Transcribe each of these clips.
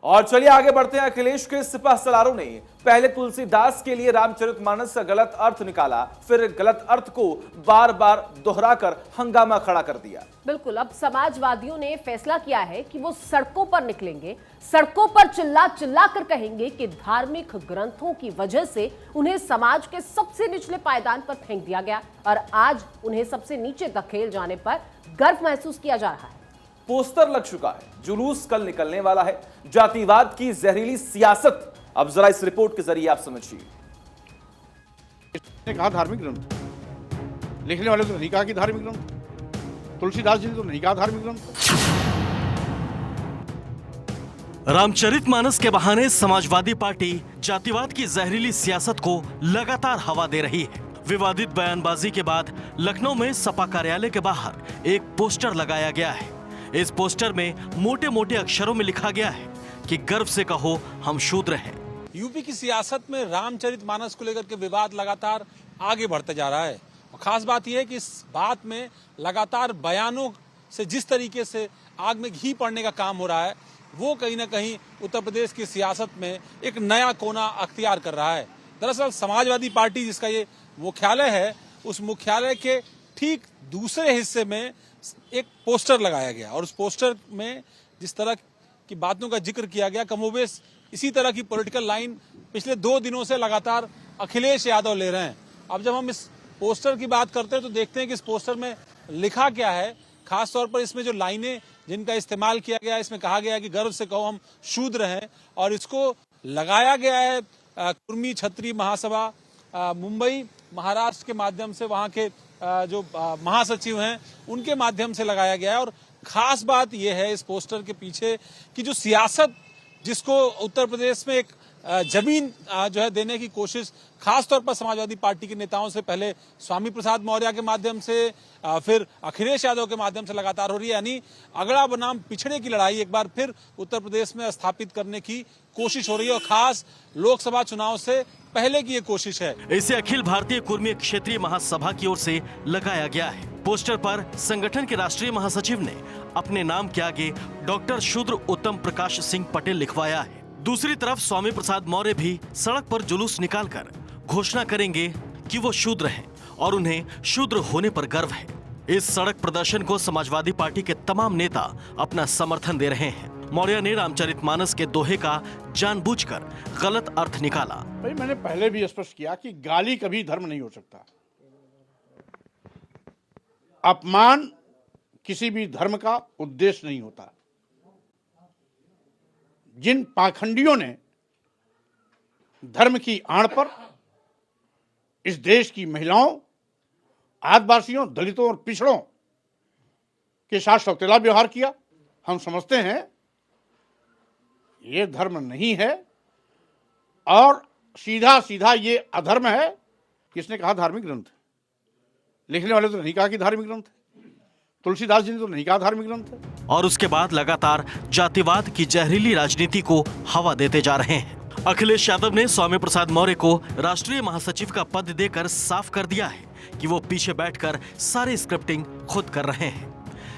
और चलिए आगे बढ़ते हैं। अखिलेश के सिपह सलारों ने पहले तुलसीदास के लिए रामचरितमानस का गलत अर्थ निकाला, फिर गलत अर्थ को बार बार दोहराकर हंगामा खड़ा कर दिया। बिल्कुल, अब समाजवादियों ने फैसला किया है कि वो सड़कों पर निकलेंगे, सड़कों पर चिल्ला चिल्ला कर कहेंगे कि धार्मिक ग्रंथों की वजह से उन्हें समाज के सबसे निचले पायदान पर फेंक दिया गया और आज उन्हें सबसे नीचे धकेल जाने पर गर्व महसूस किया जा रहा है। पोस्टर लग चुका है, जुलूस कल निकलने वाला है। जातिवाद की जहरीली सियासत, अब जरा इस रिपोर्ट के जरिए आप समझिए। ने कहा धार्मिक ग्रंथ, लिखने वाले तो नहीं कहा कि धार्मिक ग्रंथ, तुलसीदास जी ने तो नहीं कहा धार्मिक ग्रंथ। रामचरितमानस के बहाने समाजवादी पार्टी जातिवाद की जहरीली सियासत को लगातार हवा दे रही है। विवादित बयानबाजी के बाद लखनऊ में सपा कार्यालय के बाहर एक पोस्टर लगाया गया है। इस पोस्टर में मोटे मोटे अक्षरों में लिखा गया है कि गर्व से कहो हम शूद्र हैं। यूपी की सियासत में रामचरितमानस को लेकर के विवाद लगातार आगे बढ़ते जा रहा है और खास बात यह है कि इस बात में लगातार बयानों से जिस तरीके से आग में घी पड़ने का काम हो रहा है, वो कहीं ना कहीं उत्तर प्रदेश की सियासत में एक नया कोना अख्तियार कर रहा है। दरअसल समाजवादी पार्टी जिसका ये मुख्यालय है, उस मुख्यालय के ठीक दूसरे हिस्से में एक पोस्टर लगाया गया और उस पोस्टर में जिस तरह की बातों का जिक्र किया गया, कमोबेश इसी तरह की पॉलिटिकल लाइन पिछले 2 दिनों से लगातार अखिलेश यादव ले रहे हैं। अब जब हम इस पोस्टर की बात करते हैं तो देखते हैं कि इस पोस्टर में लिखा क्या है। खास तौर पर इसमें जो लाइनें जिनका इस्तेमाल किया गया है, इसमें कहा गया है कि गर्व से कहो हम शूद्र हैं और इसको लगाया गया है कुर्मी क्षत्रिय महासभा मुंबई महाराष्ट्र के माध्यम से, वहां के जो महासचिव हैं उनके माध्यम से लगाया गया है। और खास बात यह है इस पोस्टर के पीछे कि जो सियासत जिसको उत्तर प्रदेश में एक जमीन जो है देने की कोशिश खास तौर पर समाजवादी पार्टी के नेताओं से, पहले स्वामी प्रसाद मौर्य के माध्यम से, फिर अखिलेश यादव के माध्यम से लगातार हो रही है। यानी अगड़ा बनाम पिछड़े की लड़ाई एक बार फिर उत्तर प्रदेश में स्थापित करने की कोशिश हो रही है और खास लोकसभा चुनाव से पहले की ये कोशिश है। इसे अखिल भारतीय कुर्मी क्षेत्रीय महासभा की ओर से लगाया गया है। पोस्टर पर संगठन के राष्ट्रीय महासचिव ने अपने नाम के आगे डॉक्टर शूद्र उत्तम प्रकाश सिंह पटेल लिखवाया है। दूसरी तरफ स्वामी प्रसाद मौर्य भी सड़क पर जुलूस निकालकर घोषणा करेंगे कि वो शूद्र हैं और उन्हें शूद्र होने पर गर्व है। इस सड़क प्रदर्शन को समाजवादी पार्टी के तमाम नेता अपना समर्थन दे रहे हैं। मौर्य ने रामचरितमानस के दोहे का जानबूझकर गलत अर्थ निकाला। भाई मैंने पहले भी स्पष्ट किया कि गाली कभी धर्म नहीं हो सकता। अपमान किसी भी धर्म का उद्देश्य नहीं होता। जिन पाखंडियों ने धर्म की आड़ पर इस देश की महिलाओं, आदिवासियों, दलितों और पिछड़ों के साथ सौतेला व्यवहार किया, हम समझते हैं ये धर्म नहीं है और सीधा सीधा ये अधर्म है। किसने कहा धार्मिक ग्रंथ? लिखने वाले तो नहीं कहा कि धार्मिक ग्रंथ, तुलसीदास जी ने तो नहीं कहा धार्मिक ग्रंथ। और उसके बाद लगातार जातिवाद की जहरीली राजनीति को हवा देते जा रहे हैं। अखिलेश यादव ने स्वामी प्रसाद मौर्य को राष्ट्रीय महासचिव का पद देकर साफ कर दिया है कि वो पीछे बैठकर सारी स्क्रिप्टिंग खुद कर रहे हैं।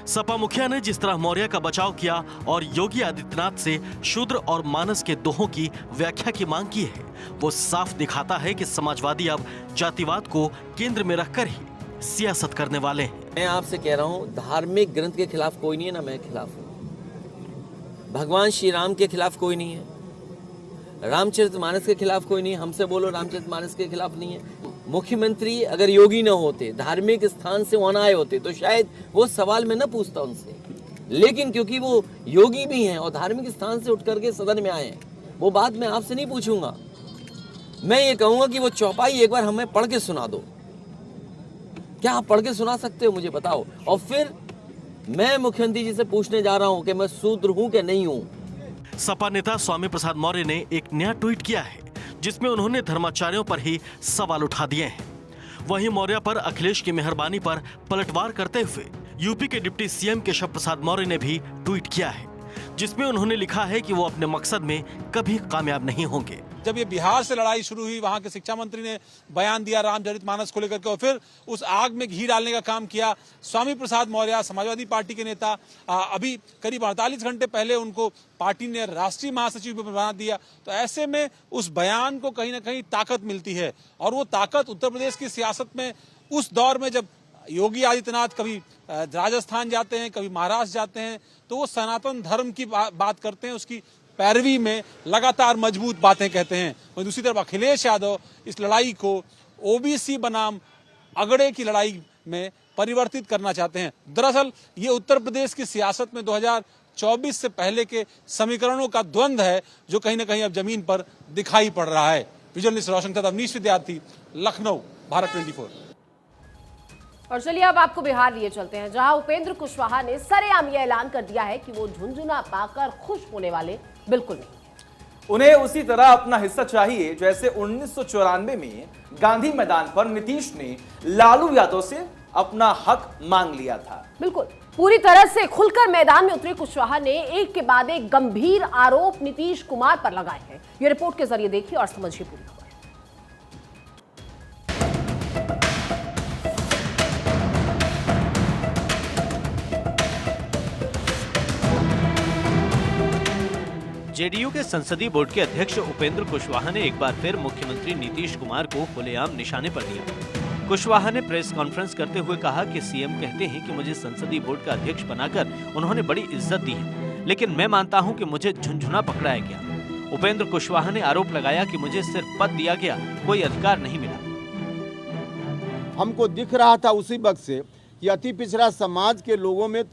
सपा मुखिया ने जिस तरह मौर्य का बचाव किया और योगी आदित्यनाथ से शूद्र और मानस के दोहों की व्याख्या की मांग की है, वो साफ दिखाता है कि समाजवादी अब जातिवाद को केंद्र में रखकर ही सियासत करने वाले हैं। मैं आपसे कह रहा हूं, धार्मिक ग्रंथ के खिलाफ कोई नहीं है, ना मैं खिलाफ हूं। भगवान श्री राम के खिलाफ कोई नहीं है, रामचरितमानस के खिलाफ कोई नहीं है। हमसे बोलो रामचरितमानस के खिलाफ नहीं है। मुख्यमंत्री अगर योगी न होते, धार्मिक स्थान से वहां आए होते तो शायद वो सवाल मैं न पूछता उनसे, लेकिन क्योंकि वो योगी भी हैं और धार्मिक स्थान से उठ करके सदन में आए हैं, वो बात मैं आपसे नहीं पूछूंगा। मैं ये कहूंगा कि वो चौपाई एक बार हमें पढ़ के सुना दो। क्या आप पढ़ के सुना सकते हो? मुझे बताओ। और फिर मैं मुख्यमंत्री जी से पूछने जा रहा हूं कि मैं शूद्र हूं कि नहीं हूं। सपा नेता स्वामी प्रसाद मौर्य ने एक नया ट्वीट किया है जिसमें उन्होंने धर्माचार्यों पर ही सवाल उठा दिए हैं। वहीं मौर्य पर अखिलेश की मेहरबानी पर पलटवार करते हुए यूपी के डिप्टी सीएम केशव प्रसाद मौर्य ने भी ट्वीट किया है। जिसमें उन्होंने लिखा है कि वो अपने मकसद में कभी कामयाब नहीं होंगे। जब ये बिहार से लड़ाई शुरू हुई, वहां के शिक्षा मंत्री ने बयान दिया रामचरितमानस को लेकर के, और फिर उस आग में घी डालने का काम किया स्वामी प्रसाद मौर्य, समाजवादी पार्टी के नेता। अभी करीब 48 घंटे पहले उनको पार्टी ने राष्ट्रीय महासचिव बना दिया। तो ऐसे में उस बयान को कहीं ना कहीं ताकत मिलती है, और वो ताकत उत्तर प्रदेश की सियासत में उस दौर में जब योगी आदित्यनाथ कभी राजस्थान जाते हैं, कभी महाराष्ट्र जाते हैं, तो वो सनातन धर्म की बात करते हैं, उसकी पैरवी में लगातार मजबूत बातें कहते हैं। वहीं दूसरी तरफ अखिलेश यादव इस लड़ाई को ओबीसी बनाम अगड़े की लड़ाई में परिवर्तित करना चाहते हैं। दरअसल ये उत्तर प्रदेश की सियासत में 2024 से पहले के समीकरणों का द्वंद्व है, जो कहीं ना कहीं अब जमीन पर दिखाई पड़ रहा है। विजुअलिस्ट रोशन के साथ अवनीश विद्यार्थी, लखनऊ, भारत 24। और चलिए अब आपको बिहार लिए चलते हैं, जहां उपेंद्र कुशवाहा ने सरेआम यह ऐलान कर दिया है कि वो झुनझुना पाकर खुश होने वाले बिल्कुल नहीं। उन्हें उसी तरह अपना हिस्सा चाहिए जैसे 1994 में गांधी मैदान पर नीतीश ने लालू यादव से अपना हक मांग लिया था। बिल्कुल पूरी तरह से खुलकर मैदान में उतरे कुशवाहा ने एक के बाद एक गंभीर आरोप नीतीश कुमार पर लगाए हैं। ये रिपोर्ट के जरिए देखिए और समझिए पूरी खबर। जेडीयू के संसदीय बोर्ड के अध्यक्ष उपेंद्र कुशवाहा ने एक बार फिर मुख्यमंत्री नीतीश कुमार को खुलेआम निशाने पर लिया। कुशवाहा ने प्रेस कॉन्फ्रेंस करते हुए कहा कि सीएम कहते हैं कि मुझे संसदीय बोर्ड का अध्यक्ष बनाकर उन्होंने बड़ी इज्जत दी है, लेकिन मैं मानता हूं कि मुझे झुनझुना पकड़ाया गया। उपेंद्र कुशवाहा ने आरोप लगाया कि मुझे सिर्फ पद दिया गया, कोई अधिकार नहीं मिला। हमको दिख रहा था उसी वक्त से कि अति पिछड़ा समाज के लोगों में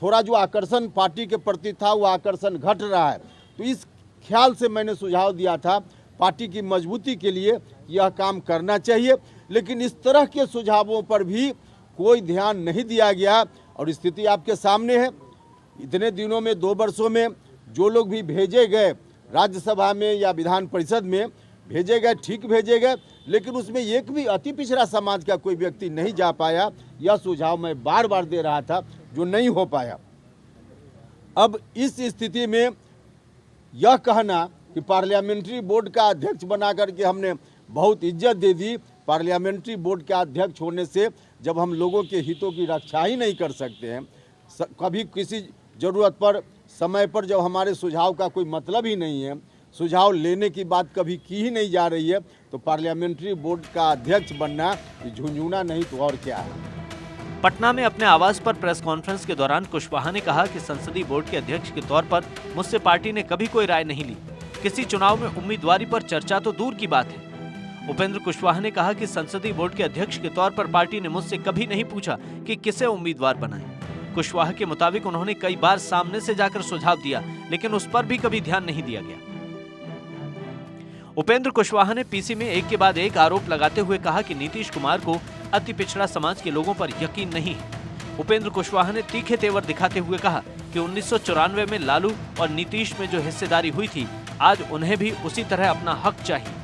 थोड़ा जो आकर्षण पार्टी के प्रति था वो आकर्षण घट रहा है। तो इस ख्याल से मैंने सुझाव दिया था पार्टी की मजबूती के लिए यह काम करना चाहिए, लेकिन इस तरह के सुझावों पर भी कोई ध्यान नहीं दिया गया। और स्थिति आपके सामने है। इतने दिनों में 2 वर्षों में जो लोग भी भेजे गए राज्यसभा में या विधान परिषद में भेजे गए, ठीक भेजे गए, लेकिन उसमें एक भी अति पिछड़ा समाज का कोई व्यक्ति नहीं जा पाया। यह सुझाव मैं बार बार दे रहा था, जो नहीं हो पाया। अब इस स्थिति में यह कहना कि पार्लियामेंट्री बोर्ड का अध्यक्ष बना करके हमने बहुत इज्जत दे दी, पार्लियामेंट्री बोर्ड का अध्यक्ष होने से जब हम लोगों के हितों की रक्षा ही नहीं कर सकते हैं, कभी किसी ज़रूरत पर समय पर जब हमारे सुझाव का कोई मतलब ही नहीं है, सुझाव लेने की बात कभी की ही नहीं जा रही है, तो पार्लियामेंट्री बोर्ड का अध्यक्ष बनना झुनझुना नहीं तो और क्या है। पटना में अपने आवास पर प्रेस कॉन्फ्रेंस के दौरान कुशवाहा ने कहा कि संसदीय बोर्ड के अध्यक्ष के तौर पर मुझसे पार्टी ने कभी कोई राय नहीं ली। किसी चुनाव में उम्मीदवारी पर चर्चा तो दूर की बात है। उपेंद्र कुशवाहा ने कहा कि संसदीय बोर्ड के अध्यक्ष के तौर पर पार्टी ने मुझसे कभी नहीं पूछा कि किसे उम्मीदवार बनाएं। कुशवाहा के मुताबिक उन्होंने कई बार सामने से जाकर सुझाव दिया, लेकिन उस पर भी कभी ध्यान नहीं दिया गया। उपेंद्र कुशवाहा ने पीसी में एक के बाद एक आरोप लगाते हुए कहा कि नीतीश कुमार को अति पिछड़ा समाज के लोगों पर यकीन नहीं है। उपेंद्र कुशवाहा ने तीखे तेवर दिखाते हुए कहा कि 1994 में लालू और नीतीश में जो हिस्सेदारी हुई थी, आज उन्हें भी उसी तरह अपना हक चाहिए।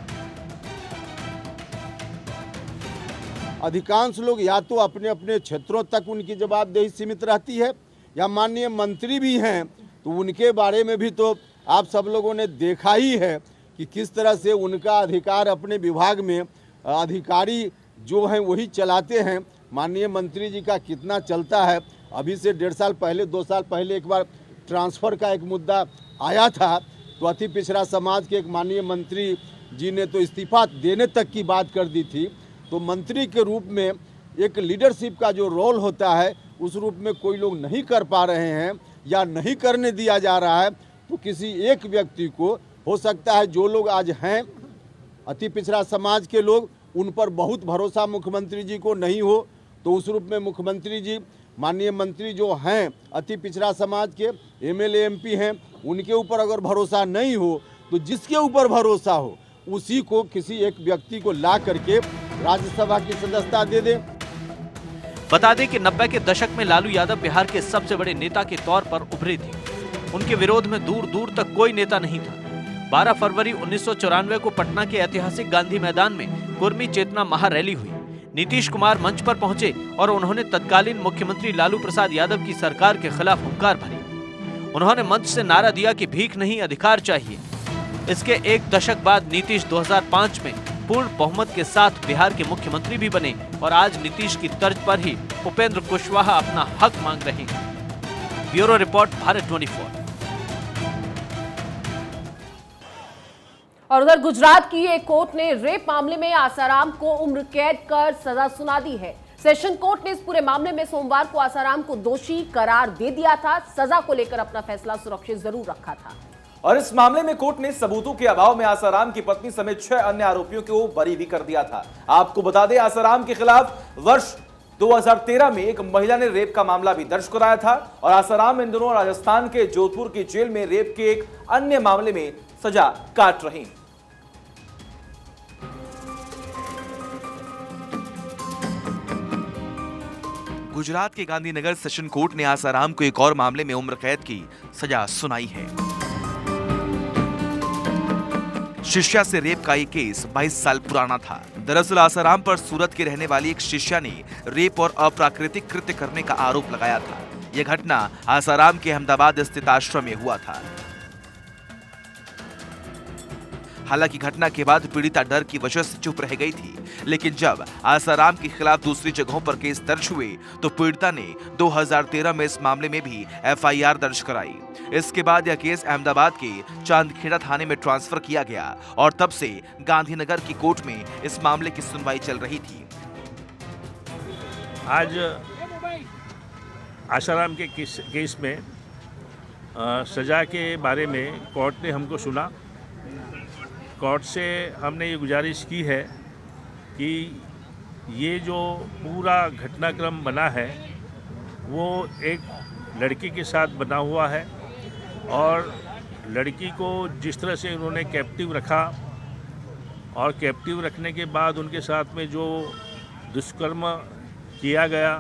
अधिकांश लोग या तो अपने अपने क्षेत्रों तक उनकी जवाबदेही सीमित रहती है, या माननीय मंत्री भी हैं तो उनके बारे में भी तो आप सब लोगों ने देखा ही है कि किस तरह से उनका अधिकार अपने विभाग में अधिकारी जो हैं वही चलाते हैं। माननीय मंत्री जी का कितना चलता है। अभी से 1.5 साल पहले 2 साल पहले एक बार ट्रांसफ़र का एक मुद्दा आया था, तो अति पिछड़ा समाज के एक माननीय मंत्री जी ने तो इस्तीफा देने तक की बात कर दी थी। तो मंत्री के रूप में एक लीडरशिप का जो रोल होता है उस रूप में कोई लोग नहीं कर पा रहे हैं या नहीं करने दिया जा रहा है, तो किसी एक व्यक्ति को हो सकता है, जो लोग आज हैं अति पिछड़ा समाज के लोग, उन पर बहुत भरोसा मुख्यमंत्री जी को नहीं हो, तो उस रूप में मुख्यमंत्री जी माननीय मंत्री जो हैं अति पिछड़ा समाज के एमएलए एमपी हैं, उनके ऊपर अगर भरोसा नहीं हो तो जिसके ऊपर भरोसा हो उसी को किसी एक व्यक्ति को ला करके राज्यसभा की सदस्यता दे दें। बता दें कि 90 के दशक में लालू यादव बिहार के सबसे बड़े नेता के तौर पर उभरे थे। उनके विरोध में दूर दूर तक कोई नेता नहीं था। 12 फरवरी 1994 को पटना के ऐतिहासिक गांधी मैदान में कुर्मी चेतना महारैली हुई। नीतीश कुमार मंच पर पहुंचे और उन्होंने तत्कालीन मुख्यमंत्री लालू प्रसाद यादव की सरकार के खिलाफ हुंकार भरी। उन्होंने मंच से नारा दिया कि भीख नहीं अधिकार चाहिए। इसके एक दशक बाद नीतीश 2005 में पूर्ण बहुमत के साथ बिहार के मुख्यमंत्री भी बने और आज नीतीश की तर्ज पर ही उपेंद्र कुशवाहा अपना हक मांग रहे हैं। Bureau report, Bharat 24। और उधर गुजरात की एक कोर्ट ने रेप मामले में आसाराम को उम्र कैद कर सजा सुना दी है। सेशन कोर्ट ने इस पूरे मामले में सोमवार को आसाराम को दोषी करार दे दिया था। सजा को लेकर अपना फैसला सुरक्षित जरूर रखा था। और इस मामले में कोर्ट ने सबूतों के अभाव में आसाराम की पत्नी समेत 6 अन्य आरोपियों को बरी भी कर दिया था। आपको बता दें, आसाराम के खिलाफ वर्ष 2013 में एक महिला ने रेप का मामला भी दर्ज कराया था और आसाराम इन दिनों राजस्थान के जोधपुर की जेल में रेप के एक अन्य मामले में सजा काट रही। गुजरात के गांधीनगर सेशन कोर्ट ने आसाराम को एक और मामले में उम्र कैद की सजा सुनाई है। शिष्या से रेप का ये केस 22 साल पुराना था। दरअसल आसाराम पर सूरत की रहने वाली एक शिष्या ने रेप और अप्राकृतिक कृत्य करने का आरोप लगाया था। यह घटना आसाराम के अहमदाबाद स्थित आश्रम में हुआ था। हालांकि घटना के बाद पीड़िता डर की वजह से चुप रह गई थी, लेकिन जब आसाराम के खिलाफ दूसरी जगहों पर केस दर्ज हुए तो पीड़िता ने 2013 में इस मामले में भी एफआईआर दर्ज कराई। इसके बाद यह केस अहमदाबाद के चांदखेड़ा थाने में ट्रांसफर किया गया और तब से गांधीनगर की कोर्ट में इस मामले की सुनवाई चल रही थी। आज आसाराम के केस में सजा के बारे में कोर्ट ने हमको सुना। कोर्ट से हमने ये गुजारिश की है कि ये जो पूरा घटनाक्रम बना है वो एक लड़की के साथ बना हुआ है और लड़की को जिस तरह से उन्होंने कैप्टिव रखा और कैप्टिव रखने के बाद उनके साथ में जो दुष्कर्म किया गया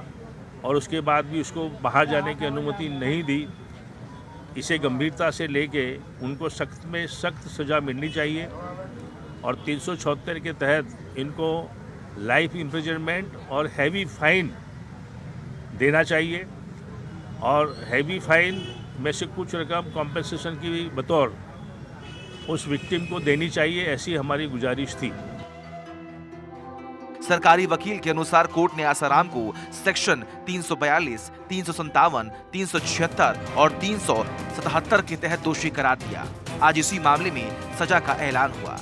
और उसके बाद भी उसको बाहर जाने की अनुमति नहीं दी, इसे गंभीरता से लेके उनको सख्त में सख्त सज़ा मिलनी चाहिए और 376 के तहत इनको लाइफ इम्प्रिजनमेंट और हैवी फाइन देना चाहिए और हैवी फाइन में से कुछ रकम कॉम्पेंसेशन की बतौर उस विक्टिम को देनी चाहिए, ऐसी हमारी गुजारिश थी। सरकारी वकील के अनुसार कोर्ट ने आसाराम को सेक्शन 342, 357, 376 और 377 के तहत दोषी करार दिया। आज इसी मामले में सजा का ऐलान हुआ।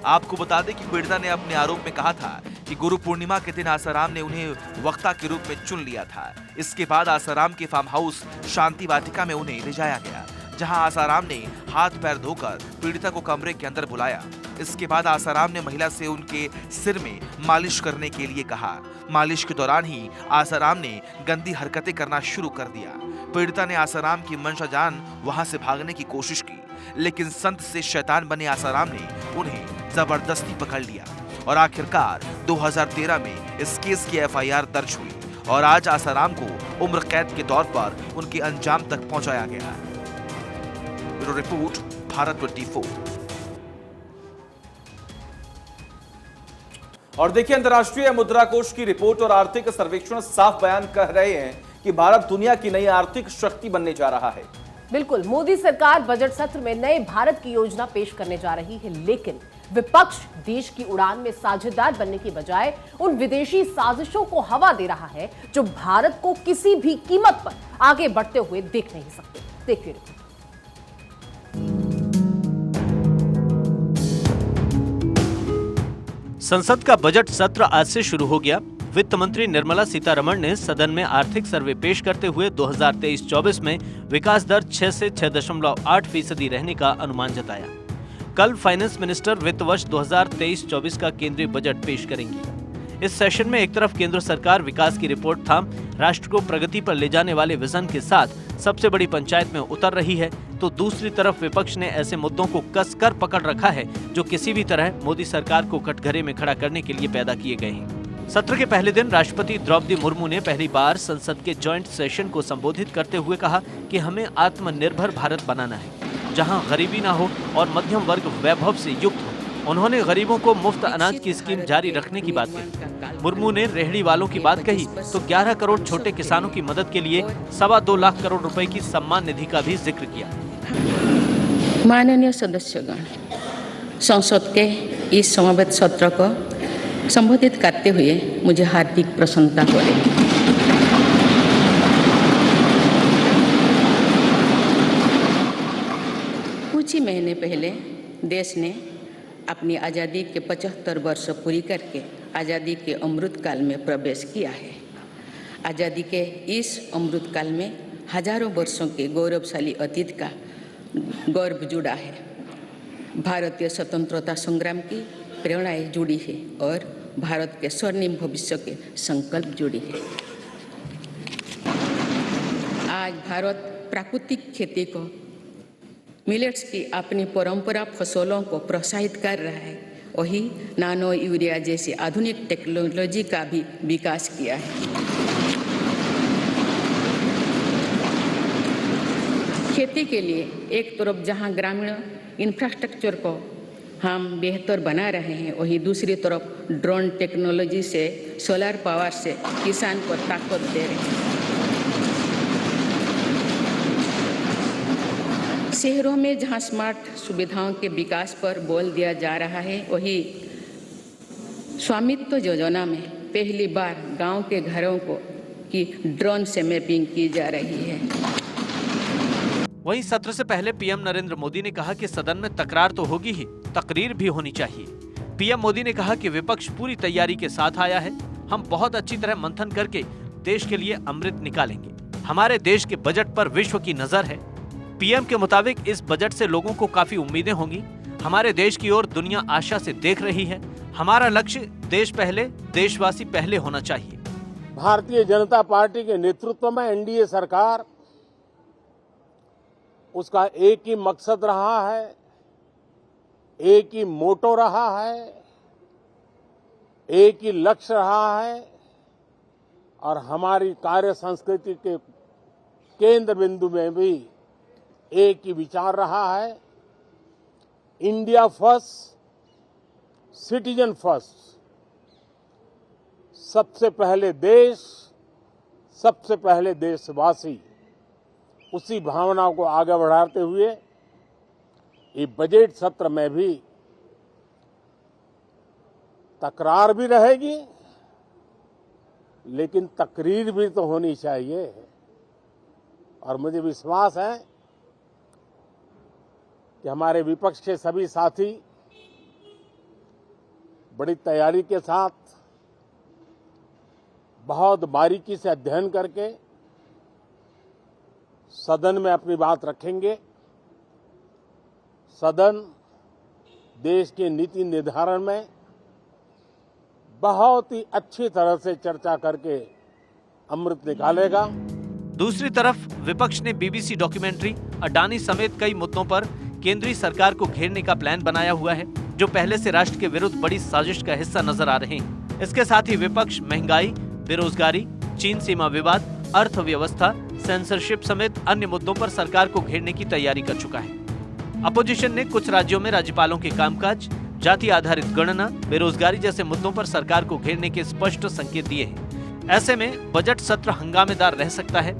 आपको बता दें कि पीड़िता ने अपने आरोप में कहा था कि गुरु पूर्णिमा के दिन आसाराम ने उन्हें वक्ता के रूप में चुन लिया था। इसके बाद आसाराम के फार्म हाउस शांति वाटिका में उन्हें ले जाया गया, जहां आसाराम ने हाथ पैर धोकर पीड़िता को कमरे के अंदर बुलाया। इसके बाद आसाराम ने महिला से उनके सिर में मालिश करने के लिए कहा। मालिश के दौरान ही आसाराम ने गंदी हरकतें करना शुरू कर दिया। पीड़िता ने आसाराम की मंशा जान वहां से भागने की कोशिश की, लेकिन संत से शैतान बने आसाराम ने उन्हें जबरदस्ती पकड़ लिया और आखिरकार 2013 में इस केस की एफआईआर दर्ज हुई और आज आसाराम को उम्र कैद के तौर पर उनके अंजाम तक पहुंचाया गया। Bureau report, Bharat 24। और देखिए, अंतर्राष्ट्रीय मुद्रा कोष की रिपोर्ट और आर्थिक सर्वेक्षण साफ बयान कर रहे हैं कि भारत दुनिया की नई आर्थिक शक्ति बनने जा रहा है। बिल्कुल, मोदी सरकार बजट सत्र में नए भारत की योजना पेश करने जा रही है, लेकिन विपक्ष देश की उड़ान में साझेदार बनने की बजाय उन विदेशी साजिशों को हवा दे रहा है जो भारत को किसी भी कीमत पर आगे बढ़ते हुए देख नहीं सकते। देखिए, संसद का बजट सत्र आज से शुरू हो गया। वित्त मंत्री निर्मला सीतारमण ने सदन में आर्थिक सर्वे पेश करते हुए 2023-24 में विकास दर 6 से 6.8% रहने का अनुमान जताया। कल फाइनेंस मिनिस्टर वित्त वर्ष 2023-24 का केंद्रीय बजट पेश करेंगी। इस सेशन में एक तरफ केंद्र सरकार विकास की रिपोर्ट थाम राष्ट्र को प्रगति पर ले जाने वाले विजन के साथ सबसे बड़ी पंचायत में उतर रही है, तो दूसरी तरफ विपक्ष ने ऐसे मुद्दों को कसकर पकड़ रखा है जो किसी भी तरह मोदी सरकार को कटघरे में खड़ा करने के लिए पैदा किए गए हैं। सत्र के पहले दिन राष्ट्रपति द्रौपदी मुर्मू ने पहली बार संसद के जॉइंट सेशन को संबोधित करते हुए कहा कि हमें आत्मनिर्भर भारत बनाना है, जहां गरीबी ना हो और मध्यम वर्ग वैभव से युक्त हो। उन्होंने गरीबों को मुफ्त अनाज की स्कीम जारी रखने की बात कही। मुर्मू ने रेहड़ी वालों की बात कही तो 11 करोड़ छोटे किसानों की मदद के लिए 2.25 लाख करोड़ रुपए की सम्मान निधि का भी जिक्र किया। माननीय सदस्यगण, संसद के इस समावेश सत्र को संबोधित करते हुए मुझे हार्दिक प्रसन्नता हो रही है। कुछ ही महीने पहले देश ने अपनी आज़ादी के 75 वर्ष पूरी करके आज़ादी के अमृत काल में प्रवेश किया है। आज़ादी के इस अमृत काल में हजारों वर्षों के गौरवशाली अतीत का गौरव जुड़ा है। भारतीय स्वतंत्रता संग्राम की प्रेरणाएं जुड़ी है और भारत के स्वर्णिम भविष्य के संकल्प जुड़ी है। आज भारत प्राकृतिक खेती को, मिलेट्स की अपनी परंपरा फसलों को प्रोत्साहित कर रहा है। वही नानो यूरिया जैसी आधुनिक टेक्नोलॉजी का भी विकास किया है। खेती के लिए एक तरफ जहां ग्रामीण इंफ्रास्ट्रक्चर को हम बेहतर बना रहे हैं, वहीं दूसरी तरफ ड्रोन टेक्नोलॉजी से, सोलर पावर से किसान को ताकत दे रहे हैं। शहरों में जहां स्मार्ट सुविधाओं के विकास पर बल दिया जा रहा है, वहीं स्वामित्व योजना में पहली बार गांव के घरों को की ड्रोन से मैपिंग की जा रही है। वहीं सत्र से पहले पीएम नरेंद्र मोदी ने कहा कि सदन में तकरार तो होगी ही, तकरीर भी होनी चाहिए। पीएम मोदी ने कहा कि विपक्ष पूरी तैयारी के साथ आया है। हम बहुत अच्छी तरह मंथन करके देश के लिए अमृत निकालेंगे। हमारे देश के बजट पर विश्व की नजर है। पीएम के मुताबिक इस बजट से लोगों को काफी उम्मीदें होंगी। हमारे देश की ओर दुनिया आशा से देख रही है। हमारा लक्ष्य देश पहले, देशवासी पहले होना चाहिए। भारतीय जनता पार्टी के नेतृत्व में एनडीए सरकार, उसका एक ही मकसद रहा है, एक ही मोटो रहा है, एक ही लक्ष्य रहा है और हमारी कार्य संस्कृति के केंद्र बिंदु में भी एक ही विचार रहा है। India first, citizen first. सबसे पहले देश, सबसे पहले देशवासी, उसी भावना को आगे बढ़ाते हुए ये बजट सत्र में भी तकरार भी रहेगी, लेकिन तकरीर भी तो होनी चाहिए। और मुझे विश्वास है कि हमारे विपक्ष के सभी साथी बड़ी तैयारी के साथ, बहुत बारीकी से अध्ययन करके सदन में अपनी बात रखेंगे। सदन देश के नीति निर्धारण में बहुत ही अच्छी तरह से चर्चा करके अमृत निकालेगा। दूसरी तरफ विपक्ष ने बीबीसी डॉक्यूमेंट्री, अडानी समेत कई मुद्दों पर केंद्रीय सरकार को घेरने का प्लान बनाया हुआ है, जो पहले से राष्ट्र के विरुद्ध बड़ी साजिश का हिस्सा नजर आ रहे हैं। इसके साथ ही विपक्ष महंगाई, बेरोजगारी, चीन सीमा विवाद, अर्थव्यवस्था, सेंसरशिप समेत अन्य मुद्दों पर सरकार को घेरने की तैयारी कर चुका है। अपोजिशन ने कुछ राज्यों में राज्यपालों के कामकाज, जाति आधारित गणना, बेरोजगारी जैसे मुद्दों पर सरकार को घेरने के स्पष्ट संकेत दिए हैं। ऐसे में बजट सत्र हंगामेदार रह सकता है।